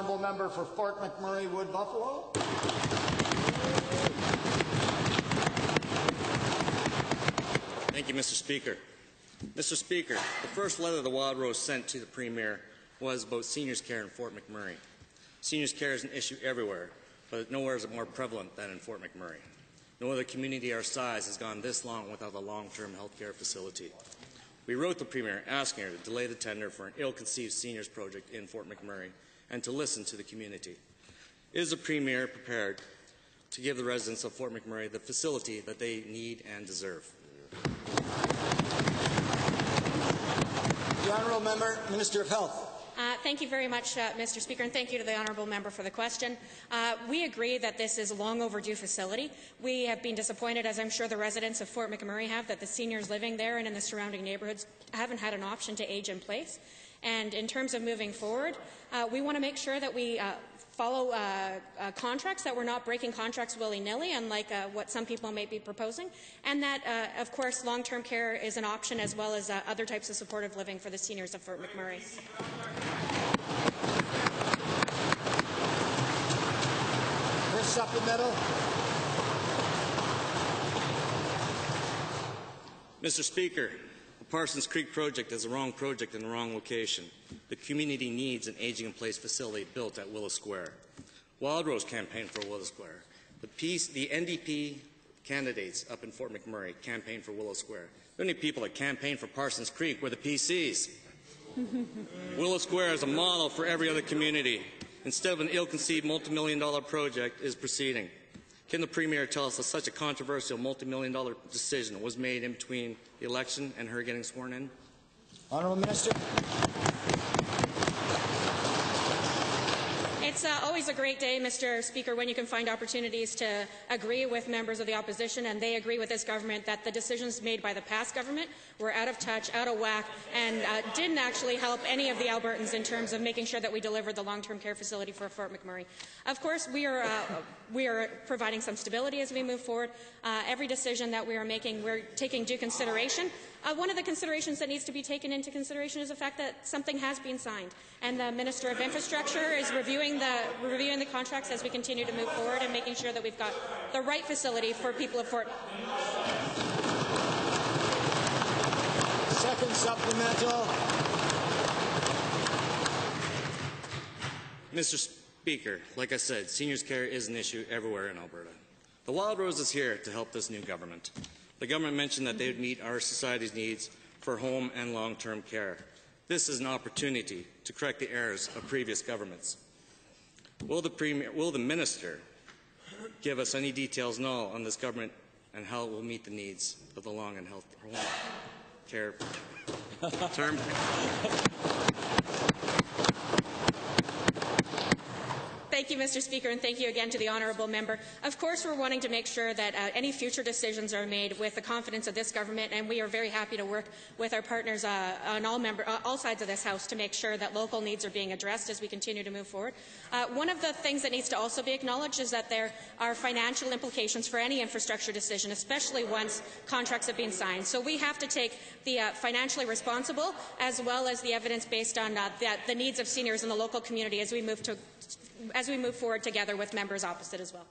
honourable member for Fort McMurray Wood Buffalo. Thank you, Mr. Speaker. Mr. Speaker, the first letter the Wild Rose sent to the Premier was about seniors' care in Fort McMurray. Seniors' care is an issue everywhere, but nowhere is it more prevalent than in Fort McMurray. No other community our size has gone this long without a long-term health care facility. We wrote the Premier asking her to delay the tender for an ill-conceived seniors project in Fort McMurray and to listen to the community. Is the Premier prepared to give the residents of Fort McMurray the facility that they need and deserve? The honourable member, Minister of Health. Thank you very much, Mr. Speaker, and thank you to the honourable member for the question. We agree that this is a long overdue facility. We have been disappointed, as I'm sure the residents of Fort McMurray have, that the seniors living there and in the surrounding neighbourhoods haven't had an option to age in place. And in terms of moving forward, we want to make sure that we follow contracts, that we're not breaking contracts willy-nilly, unlike what some people may be proposing, and that, of course, long-term care is an option as well as other types of supportive living for the seniors of Fort McMurray. First supplemental. Mr. Speaker, the Parsons Creek project is the wrong project in the wrong location. The community needs an aging-in-place facility built at Willow Square. Wild Rose campaigned for Willow Square. The NDP candidates up in Fort McMurray campaigned for Willow Square. The only people that campaigned for Parsons Creek were the PCs. Willow Square is a model for every other community. Instead of an ill-conceived multi-million-dollar project is proceeding. Can the Premier tell us that such a controversial multi-million-dollar decision was made in between the election and her getting sworn in? Honourable Minister. It's always a great day, Mr. Speaker, when you can find opportunities to agree with members of the opposition, and they agree with this government that the decisions made by the past government were out of touch, out of whack, and didn't actually help any of the Albertans in terms of making sure that we delivered the long-term care facility for Fort McMurray. Of course, we are providing some stability as we move forward. Every decision that we are making, we're taking due consideration. One of the considerations that needs to be taken into consideration is the fact that something has been signed, and the Minister of Infrastructure is reviewing the contracts as we continue to move forward and making sure that we've got the right facility for people of Fort. Second supplemental. Mr. Speaker, like I said, seniors' care is an issue everywhere in Alberta. The Wild Rose is here to help this new government. The government mentioned that they would meet our society's needs for home and long-term care. This is an opportunity to correct the errors of previous governments. Will the Minister give us any details now on this government and how it will meet the needs of the long and health care term? Thank you, Mr. Speaker, and thank you again to the honourable member. Of course, we're wanting to make sure that any future decisions are made with the confidence of this government, and we are very happy to work with our partners on all sides of this House to make sure that local needs are being addressed as we continue to move forward. One of the things that needs to also be acknowledged is that there are financial implications for any infrastructure decision, especially once contracts have been signed. So we have to take the financially responsible as well as the evidence based on the needs of seniors in the local community as we move forward together with members opposite as well.